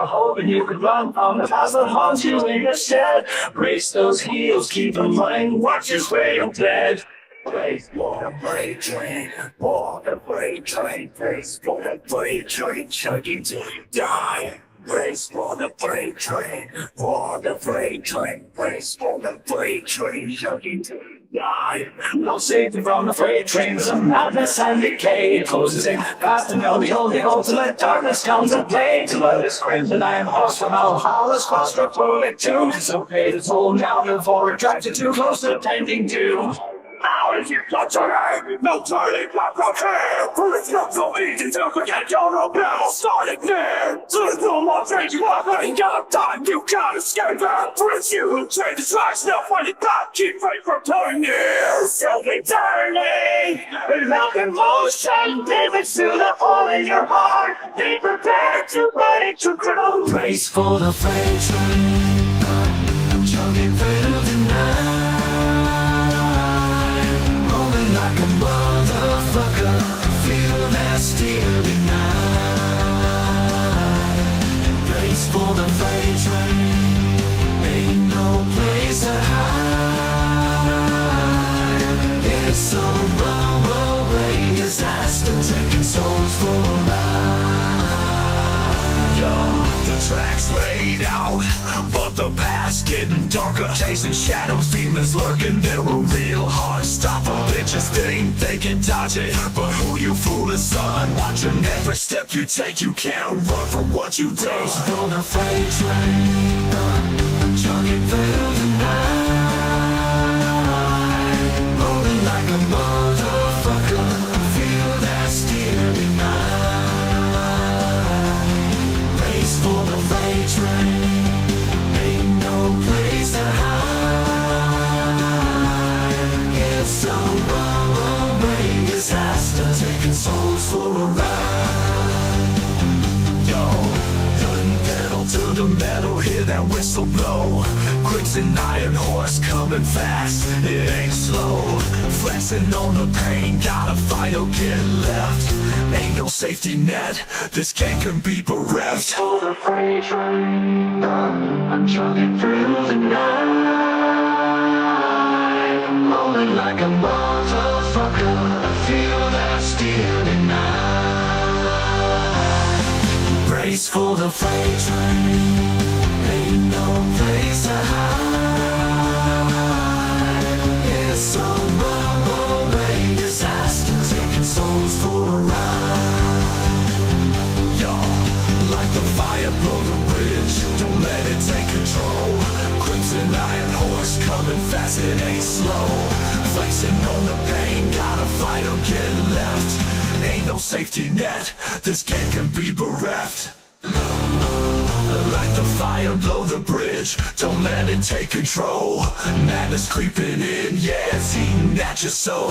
Hoping you could run from the past that haunts you in your shed. Brace those heels, keep in mind what you where you're dead. Brace for the freight train, for the freight train. Brace for the freight train, chugging till you die. Brace for the freight train, for the freight train. Brace for the freight train, chugging till you die. No safety from the freight trains of madness and decay. It closes in fast and you'll be holding ultimate darkness comes and play. To let this crimson iron horse from Valhalla's claustrophobic tomb. So pay the toll now before it drives you too close to pending doom. Now if you touch your head, no turning back from here. For it's not so easy to forget your own battle starting there. So there's no more change you are running out of time. You can't escape it. For it's you who change the tracks. Now find it back. Keep right from turning near. Still be turning. Without emotion. Pivot to the hole in your heart. Be prepared to break your groove. Brace for the freight train. I'm chugging through the night. Like a motherfucker, feel that steel tonight. Brace for the freight train, ain't no place to hide. It's a runaway disaster, taking souls for a ride. Yo, the track's laid out, but the past getting darker. Chasing shadows, demons lurking, they're a real hard stopper. Bitches think they can dodge it, but who you fooling, son? Watching every step you take, you can't run from what you do. On a freight train, chugging through the night. Rolling like a motherfucker, feel that steel tonight. Race for the freight train. Place to hide. It's a runaway disaster, taking souls for a ride. Yo, gun pedal to the metal, hear that whistle blow. Crimson iron horse coming fast, it ain't slow. Flexing on the pain, gotta fight or get left. Ain't no safety net, this gang can be bereft. For the freight train, I'm chugging through the night. I'm rolling like a motherfucker, I feel that steel tonight. Brace for the freight train, ain't no place to hide. It's a runaway disaster, taking souls for a ride. Yo, like the fire blow the bridge, don't let it take control. Crimson iron horse coming fast, it ain't slow. Flexing on the pain, gotta fight or get left. Ain't no safety net, this gang can be bereft. Like the fire blow the bridge, don't let it take control. Madness creeping in, yeah, it's eating at your soul.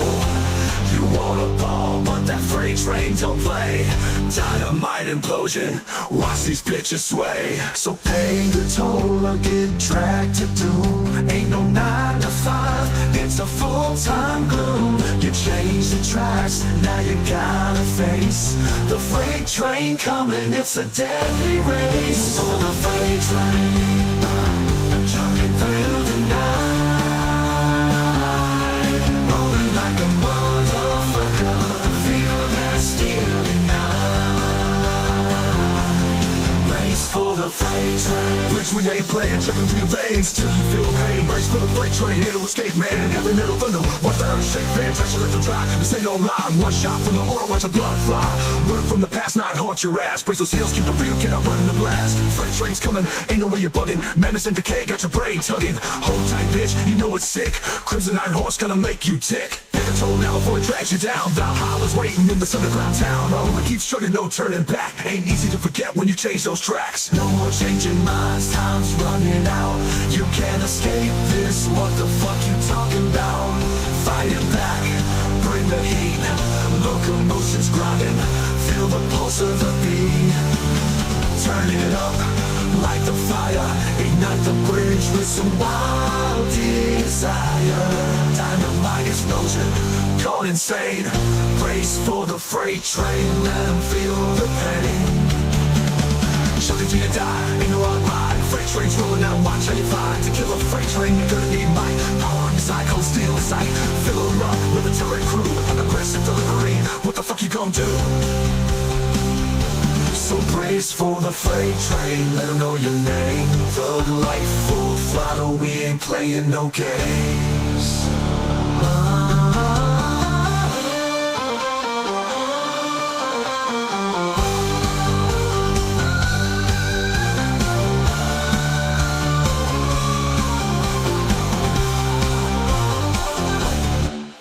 You want a ball, but that freight train don't play. Dynamite implosion, watch these bitches sway. So pay the toll or get dragged to doom. Ain't no 9 to 5, it's a full-time gloom. You change the tracks, now you gotta face the freight train coming, it's a deadly race. For the freight train, I'm chugging through the night. Rolling like a motherfucker, feel that steel tonight. Race for the freight train. Which we ain't playing, tripping through your veins till you feel pain. Brace for the freight train, here to escape, man. In every middle thunder, watch the earth shake, man. Touch your little dry, this ain't no lie. One shot from the order, watch the blood fly. Run from the past, not haunt your ass. Brace those heels, keep the real, cannot run in the blast. Freight train's coming, ain't no way you're bugging. Madness and decay, got your brain tugging. Hold tight, bitch, you know it's sick. Crimson iron horse gonna make you tick. Hit the toll now before it drags you down. Valhalla's waiting in this underground town. Oh, it keeps chugging, no turning back. Ain't easy to forget when you change those tracks. No more changing minds, time's running out. You can't escape this, what the fuck you talking about? Fight it back, bring the heat. Locomotion's grinding, feel the pulse of the beat. Turn it up like the fire, ignite the bridge with some wild desire. Dynamite explosion, gone insane. Brace for the freight train, let them feel the pain. Shut until you die, ain't no alibi. Freight trains rolling out, watch how you fly. To kill a freight train, you're gonna need might. Power on your side, cold steel in sight. Fill her up with a turret crew. An aggressive delivery, what the fuck you gonna do? So brace for the freight train, let them know your name. The light full throttle, we ain't playing no games.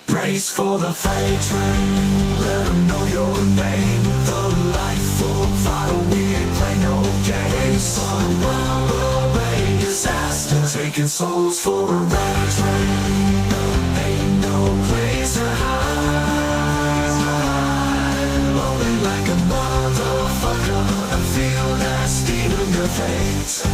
Brace for the freight train, let them know your name. The light full throttle, we ain't play no games. Some runaway disaster, taking souls for a ride train. Ain't no place to hide. Rolling like a motherfucker, I feel that steam in your face.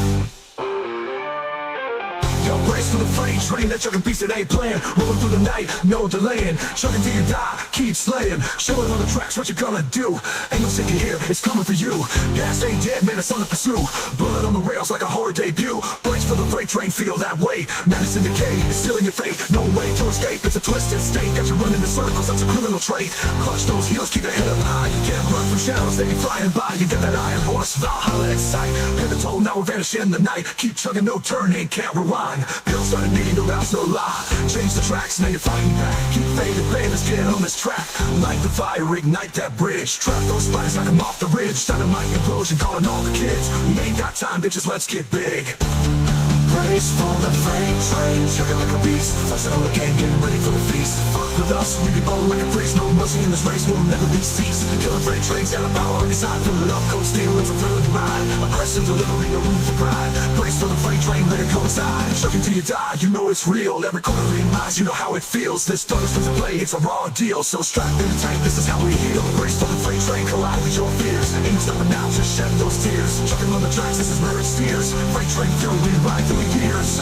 Yo, brace for the freight train, that chugging beast that ain't playing. Rolling through the night, no delaying. Chugging till you die, keep slaying. Showing on the tracks what you gonna do. Ain't no sinking here, it's coming for you. Gas ain't dead, man, it's on the pursuit. Bullet on the rails like a horror debut. Brace for the freight train, feel that way. Madness in decay, it's still in your fate. No way to escape, it's a twisted state. Got you running in circles, that's a criminal trait. Clutch those heels, keep your head up high. You can't run from shadows, they be flying by. You got that iron horse, Valhalla at sight. Pivotal, now we're vanishing in the night. Keep chugging, no turning, can't rewind. Bills started needing no routes, no lie. Change the tracks, now you're fighting back. Keep fading, man, let's get on this track. Light the fire, ignite that bridge. Trap those spiders, knock them off the ridge. Dynamite implosion, calling all the kids. We ain't got time, bitches, let's get big. Brace for the freight train, chugging like a beast. Flexing on the game, getting ready for the feast. Fuck with us, we be ballin' like a priest. No mercy in this race, we'll never be ceased. Killing freight trains, got a power on your side. Fill it up, cold steel, it's a thrilling ride. Aggressive delivery, no room for pride. Brace for the freight train, let it coincide. Chugging till you die, you know it's real. Every corner in lies, you know how it feels. This doesn't to play, it's a raw deal. So strap in tight, this is how we heal. Brace for the freight train, collide with your fears. Ain't stopping now, just shed those tears. Chugging on the tracks, this is where it steers. Freight train, fuel, we ride through the years.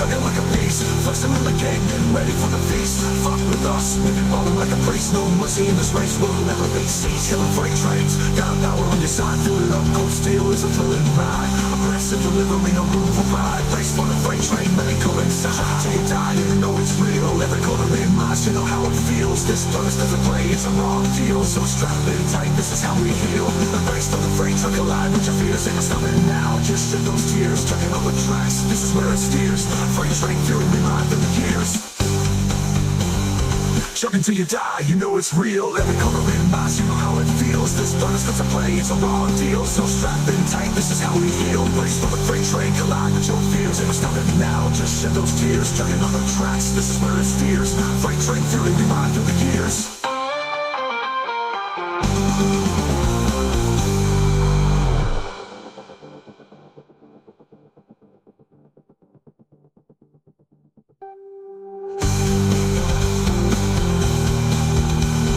Chugging like a beast, flexing in the game, getting ready for the feast. Fuck with us, living ballin' like a priest. No mercy in this race, we'll never be seized. Killing freight trains, got a power on your side. Fill it up, cold steel is a thrilling ride. Aggressive delivery, no room for pride. Brace for the freight train, let it go inside. Till you die, you know it's real. Every corner in lies, you know how it feels. This thirst doesn't play, it's a wrong deal. So strap in tight, this is how we heal. Brace for the freight truck alive with your fears. Ain't stopping now, just shed those tears. Chugging on the tracks, this is where it steers. Freight train, fury, we ride through the years. Chugging till you die, you know it's real. Every corner in lies, you know how it feels. This thirst doesn't play, it's a raw deal. So strap in tight, this is how we heal. Brace for the freight train, collide with your fears. Ain't stopping now, just shed those tears. Chugging on the tracks, this is where it steers. Freight train, fury, we ride through the years.